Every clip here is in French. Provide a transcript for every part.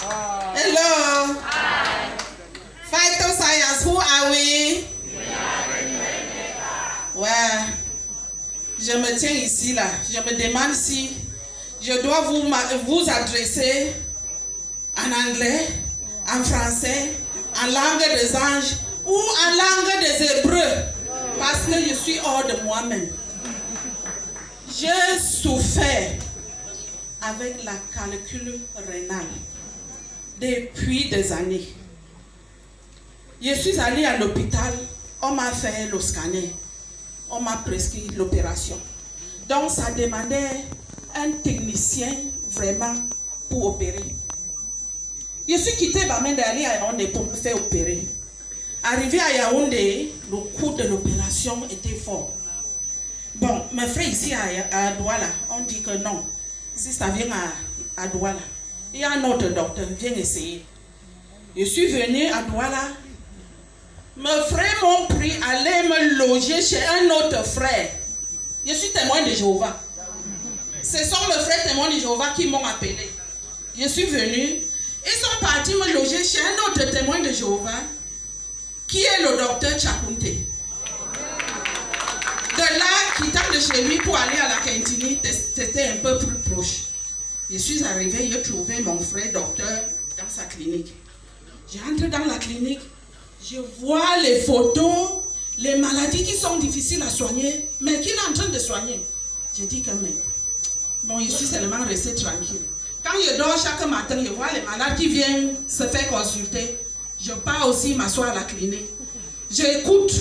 Hello. Vital Science, who are we? Ouais. Je me tiens ici là. Je me demande si je dois vous adresser en anglais, en français, en langue des anges ou en langue des Hébreux, parce que je suis hors de moi-même. J'ai souffert avec la calcul rénale depuis des années. Je suis allée à l'hôpital, on m'a fait le scanner, on m'a prescrit l'opération. Donc ça demandait un technicien vraiment pour opérer. Je suis quitté Bamenda d'aller à Yaoundé pour me faire opérer. Arrivé à Yaoundé, le coût de l'opération était fort. Bon, mes frères ici à Douala, on dit que non. Si ça vient à Douala, il y a un autre docteur, viens essayer. Je suis venu à Douala. Mes frères m'ont pris à aller me loger chez un autre frère. Je suis témoin de Jéhovah. Ce sont mes frères témoins de Jéhovah qui m'ont appelé. Je suis venu. Ils sont partis me loger chez un autre témoin de Jéhovah qui est le docteur Chakunte. De là, quittant de chez lui pour aller à la Quintini, c'était un peu plus proche. Je suis arrivé, j'ai trouvé mon frère docteur dans sa clinique. J'entre dans la clinique, je vois les photos, les maladies qui sont difficiles à soigner, mais qu'il est en train de soigner. Je dis que mais, bon, je suis seulement resté tranquille. Quand je dors chaque matin, je vois les malades qui viennent se faire consulter. Je pars aussi m'asseoir à la clinique. J'écoute,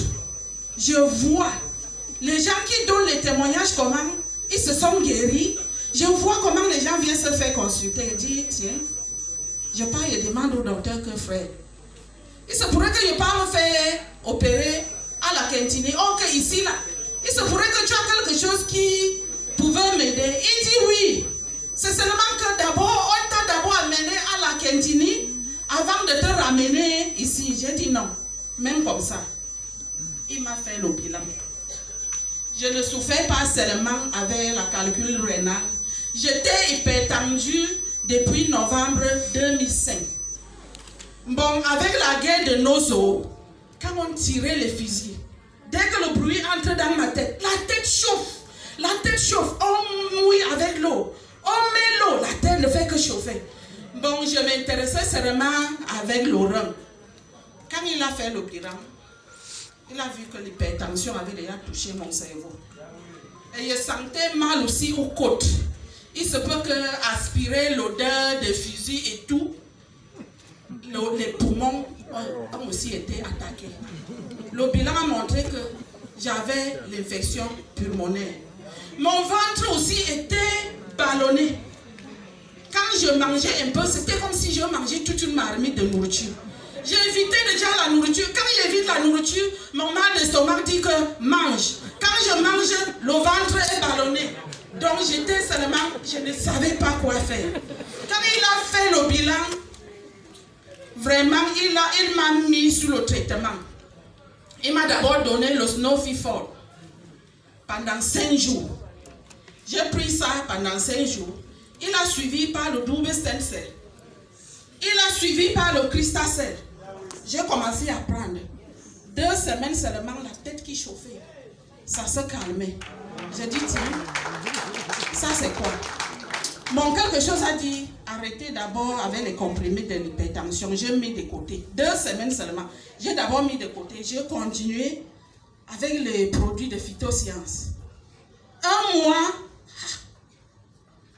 je vois les gens qui donnent les témoignages, comment ils se sont guéris. Je vois comment les gens viennent se faire consulter. Je dis, tiens, je pars et demande au docteur que frère. Il se pourrait que je pars me faire opérer à la Quintini. Oh, que ici, là, il se pourrait que tu as quelque chose qui pouvait m'aider. Il dit oui. C'est seulement que d'abord, on t'a d'abord amené à la Quintini avant de te ramener ici. J'ai dit non. Même comme ça. Il m'a fait le bilan. Je ne souffrais pas seulement avec la calcul rénale. J'étais hypertendue depuis novembre 2005. Bon, avec la guerre de Nozo, quand on tirait les fusils, dès que le bruit entre dans ma tête, la tête chauffe. La tête chauffe. On mouille avec l'eau. On met l'eau. La tête ne fait que chauffer. Bon, je m'intéressais seulement avec Laurent. Quand il a fait le bilan, il a vu que l'hypertension avait déjà touché mon cerveau. Et je sentais mal aussi aux côtes. Il se peut que aspirer l'odeur des fusils et tout, les poumons ont aussi été attaqués. Le bilan a montré que j'avais l'infection pulmonaire. Mon ventre aussi était ballonné. Quand je mangeais un peu, c'était comme si je mangeais toute une marmite de nourriture. J'ai évité déjà la nourriture. Quand j'évite la nourriture, mon mal d'estomac dit que mange. Quand je mange, le ventre est ballonné. Donc j'étais seulement, je ne savais pas quoi faire. Quand il a fait le bilan, vraiment, il m'a mis sous le traitement. Il m'a d'abord donné le Snowfifol pendant 5 jours. J'ai pris ça pendant 5 jours. Il a suivi par le double stem cell. Il a suivi par le Crystacell. J'ai commencé à prendre. 2 semaines seulement, la tête qui chauffait. Ça se calmait. J'ai dit, tiens, ça c'est quoi? Mon quelque chose a dit, arrêtez d'abord avec les comprimés de l'hypertension. J'ai mis de côté. 2 semaines seulement. J'ai d'abord mis de côté. J'ai continué avec les produits de phytosciences. 1 mois,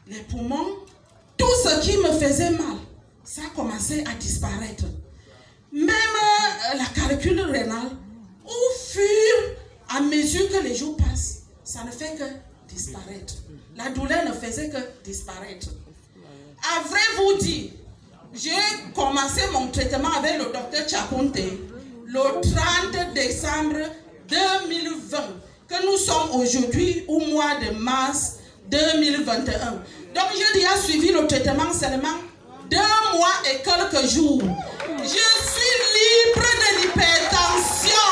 les poumons, tout ce qui me faisait mal, ça a commencé à disparaître. Même la calcul rénale, au fur et à mesure que les jours passent, ça ne fait que disparaître. La douleur ne faisait que disparaître. À vrai vous dire, j'ai commencé mon traitement avec le docteur Chakunte le 30 décembre 2020, que nous sommes aujourd'hui au mois de mars 2021. Donc j'ai déjà suivi le traitement seulement 2 mois et quelques jours. Je suis libre de l'hypertension.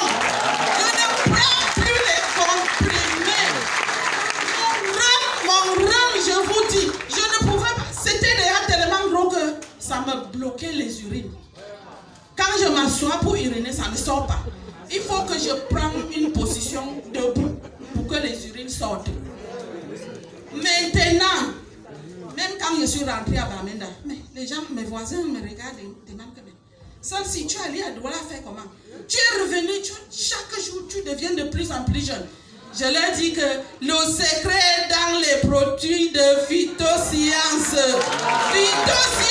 Je ne prends plus les comprimés. Mon rhum, je vous dis, je ne pouvais pas. C'était déjà tellement gros que ça me bloquait les urines. Quand je m'assois pour uriner, ça ne sort pas. Il faut que je prenne une position debout pour que les urines sortent. Maintenant, même quand je suis rentrée à Bamenda, mais les gens, mes voisins me regardent et me demandent que celle-ci, tu es allée à Douala faire comment? Tu es revenu, chaque jour tu deviens de plus en plus jeune. Je leur dis que le secret est dans les produits de phytosciences. Phytosciences.